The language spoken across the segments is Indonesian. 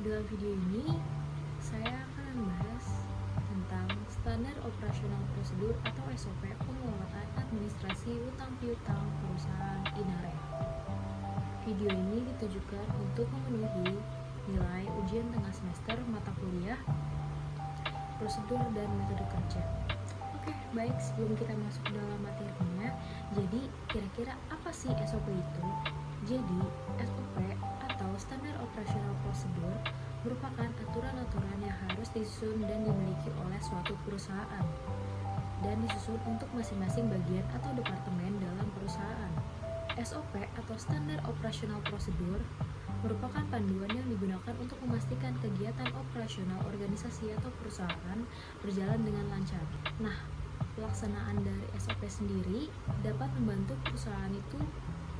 Dalam video ini, saya akan membahas tentang Standar Operasional Prosedur atau SOP pengelolaan administrasi utang piutang perusahaan Inare. Video ini ditujukan untuk memenuhi nilai ujian tengah semester mata kuliah, prosedur dan metode kerja. Oke, baik, sebelum kita masuk dalam materinya, jadi kira-kira apa sih SOP itu? Jadi, SOP atau Standar Operasional Prosedur merupakan aturan-aturan yang harus disusun dan dimiliki oleh suatu perusahaan dan disusun untuk masing-masing bagian atau departemen dalam perusahaan. SOP atau Standar Operasional Prosedur merupakan panduan yang digunakan untuk memastikan kegiatan operasional organisasi atau perusahaan berjalan dengan lancar. Nah, pelaksanaan dari SOP sendiri dapat membantu perusahaan itu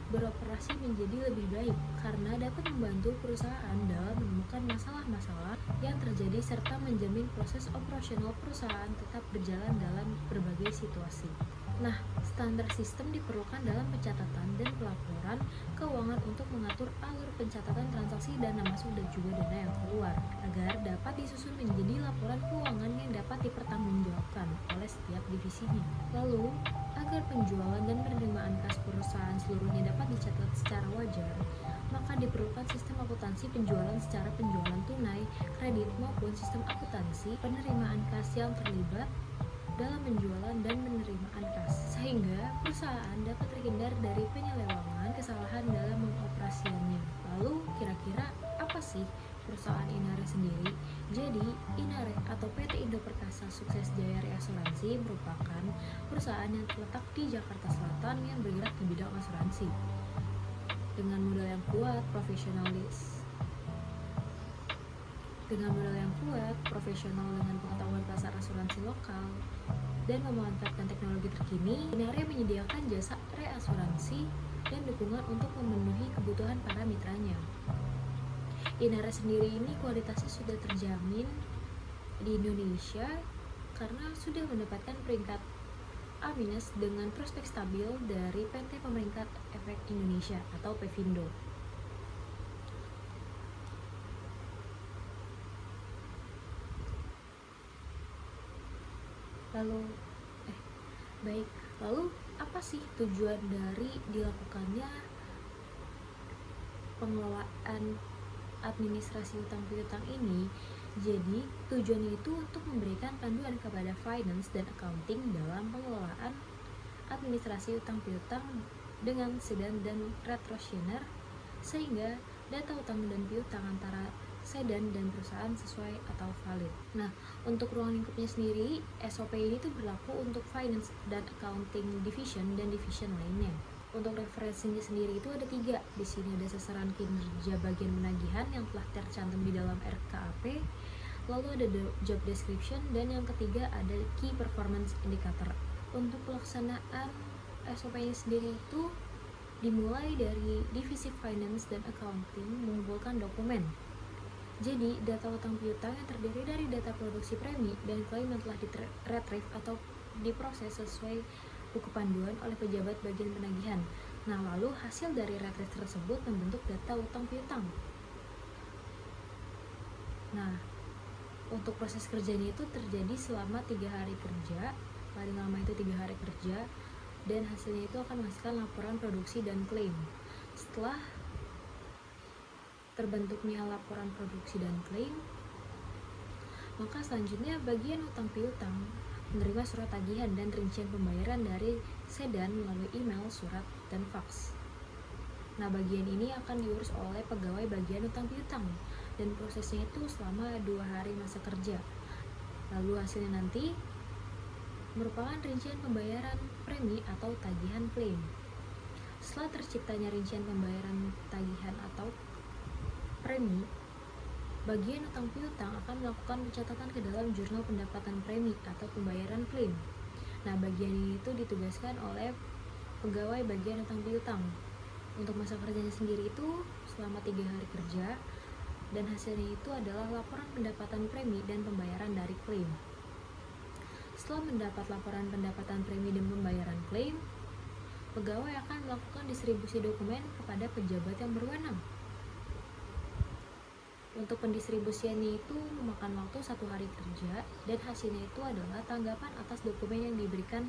beroperasi menjadi lebih baik karena dapat membantu perusahaan dalam menemukan masalah-masalah yang terjadi serta menjamin proses operasional perusahaan tetap berjalan dalam berbagai situasi. Nah, standar sistem diperlukan dalam pencatatan dan pelaporan keuangan untuk mengatur alur pencatatan transaksi dana masuk dan juga dana yang keluar, agar dapat disusun menjadi laporan keuangan yang dapat dipertanggungjawabkan oleh setiap divisinya. Lalu, agar penjualan dan penerimaan kas perusahaan seluruhnya dapat dicatat secara wajar, maka diperlukan sistem akuntansi penjualan secara penjualan tunai, kredit maupun sistem akuntansi penerimaan kas yang terlibat dalam penjualan dan penerimaan kas, sehingga perusahaan dapat terhindar dari penyelewengan kesalahan dalam mengoperasikannya. Lalu, kira-kira apa sih perusahaan Inare sendiri? Jadi, Inare atau PT Indo Perkasa Sukses Jaya Reasuransi merupakan perusahaan yang terletak di Jakarta Selatan yang bergerak di bidang asuransi. Dengan modal yang kuat, profesional dengan pengetahuan pasar asuransi lokal, dan memanfaatkan teknologi terkini, Inare menyediakan jasa reasuransi dan dukungan untuk memenuhi kebutuhan para mitranya. Inare sendiri ini kualitasnya sudah terjamin di Indonesia karena sudah mendapatkan peringkat A- dengan prospek stabil dari PT Pemeringkat Efek Indonesia atau Pevindo. Lalu apa sih tujuan dari dilakukannya pengelolaan administrasi utang piutang ini? Jadi, tujuannya itu untuk memberikan panduan kepada finance dan accounting dalam pengelolaan administrasi utang piutang dengan sedan dan retrocessioner, sehingga data utang dan piutang antara sedan dan perusahaan sesuai atau valid. Nah, untuk ruang lingkupnya sendiri, SOP ini tuh berlaku untuk finance dan accounting division dan division lainnya. Untuk referensinya sendiri itu ada 3. Di sini ada sasaran kinerja bagian penagihan yang telah tercantum di dalam RKAP. Lalu ada job description, dan yang ketiga ada key performance indicator. Untuk pelaksanaan SOP ini sendiri itu dimulai dari divisi finance dan accounting mengumpulkan dokumen. Jadi, data utang piutang yang terdiri dari data produksi premi dan klaim yang telah di-retrieve atau diproses sesuai buku panduan oleh pejabat bagian penagihan. Nah, lalu hasil dari retrieve tersebut membentuk data utang piutang. Nah, untuk proses kerjanya itu terjadi selama 3 hari kerja, paling lama itu 3 hari kerja, dan hasilnya itu akan menghasilkan laporan produksi dan klaim. Setelah terbentuknya laporan produksi dan klaim, maka selanjutnya bagian utang piutang menerima surat tagihan dan rincian pembayaran dari sedan melalui email, surat, dan fax. Nah, bagian ini akan diurus oleh pegawai bagian utang piutang, dan prosesnya itu selama 2 hari masa kerja. Lalu hasilnya nanti merupakan rincian pembayaran premi atau tagihan klaim. Setelah terciptanya rincian pembayaran tagihan atau premi, bagian utang piutang akan melakukan pencatatan ke dalam jurnal pendapatan premi atau pembayaran klaim. Nah, bagian ini itu ditugaskan oleh pegawai bagian utang piutang. Untuk masa kerjanya sendiri itu selama 3 hari kerja, dan hasilnya itu adalah laporan pendapatan premi dan pembayaran dari klaim. Setelah mendapat laporan pendapatan premi dan pembayaran klaim, pegawai akan melakukan distribusi dokumen kepada pejabat yang berwenang. Untuk pendistribusiannya itu memakan waktu 1 hari kerja, dan hasilnya itu adalah tanggapan atas dokumen yang diberikan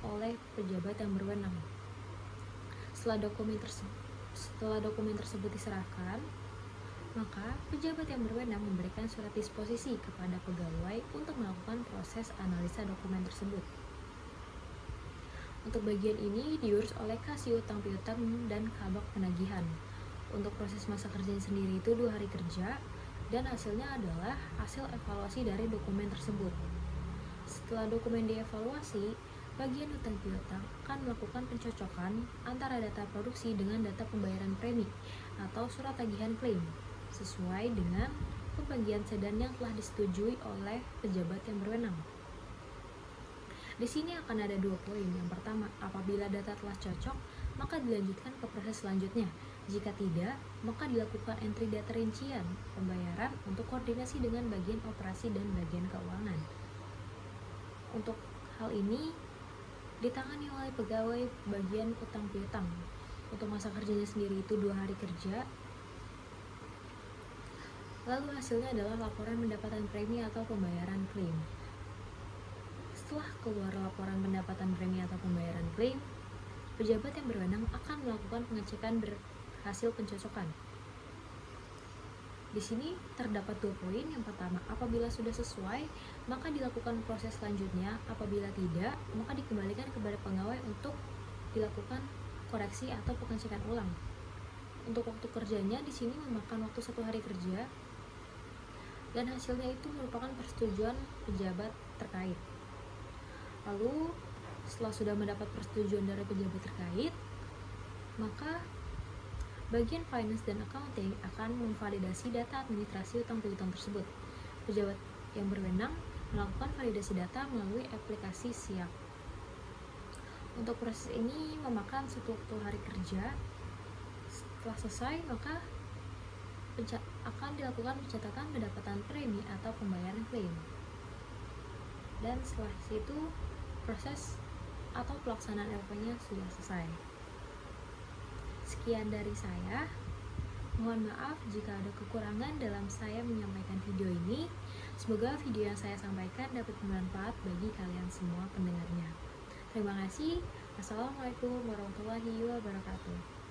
oleh pejabat yang berwenang. Setelah dokumen tersebut diserahkan, maka pejabat yang berwenang memberikan surat disposisi kepada pegawai untuk melakukan proses analisa dokumen tersebut. Untuk bagian ini diurus oleh Kasih Utang Piutang dan Kabak Penagihan. Untuk proses masa kerjanya sendiri itu 2 hari kerja, dan hasilnya adalah hasil evaluasi dari dokumen tersebut. Setelah dokumen dievaluasi, bagian utang piutang akan melakukan pencocokan antara data produksi dengan data pembayaran premi atau surat tagihan klaim sesuai dengan pembagian sedan yang telah disetujui oleh pejabat yang berwenang. Di sini akan ada 2 poin. Yang pertama, apabila data telah cocok, maka dilanjutkan ke proses selanjutnya. Jika tidak, maka dilakukan entry data rincian pembayaran untuk koordinasi dengan bagian operasi dan bagian keuangan. Untuk hal ini ditangani oleh pegawai bagian utang piutang. Untuk masa kerjanya sendiri itu 2 hari kerja. Lalu hasilnya adalah laporan pendapatan premi atau pembayaran klaim. Setelah keluar laporan pendapatan premi atau pembayaran klaim, pejabat yang berwenang akan melakukan pengecekan hasil pencocokan. Di sini terdapat 2 poin. Yang pertama, apabila sudah sesuai, maka dilakukan proses selanjutnya. Apabila tidak, maka dikembalikan kepada pegawai untuk dilakukan koreksi atau pengecekan ulang. Untuk waktu kerjanya di sini memakan waktu 1 hari kerja, dan hasilnya itu merupakan persetujuan pejabat terkait. Lalu setelah sudah mendapat persetujuan dari pejabat terkait, maka bagian finance dan accounting akan memvalidasi data administrasi utang piutang tersebut. Pejabat yang berwenang melakukan validasi data melalui aplikasi SIAP. Untuk proses ini memakan 1 hari kerja. Setelah selesai, maka akan dilakukan pencatatan pendapatan premi atau pembayaran klaim. Dan setelah itu proses atau pelaksanaan LP-nya sudah selesai. Sekian dari saya. Mohon maaf jika ada kekurangan dalam saya menyampaikan video ini. Semoga video yang saya sampaikan dapat bermanfaat bagi kalian semua pendengarnya. Terima kasih. Assalamualaikum warahmatullahi wabarakatuh.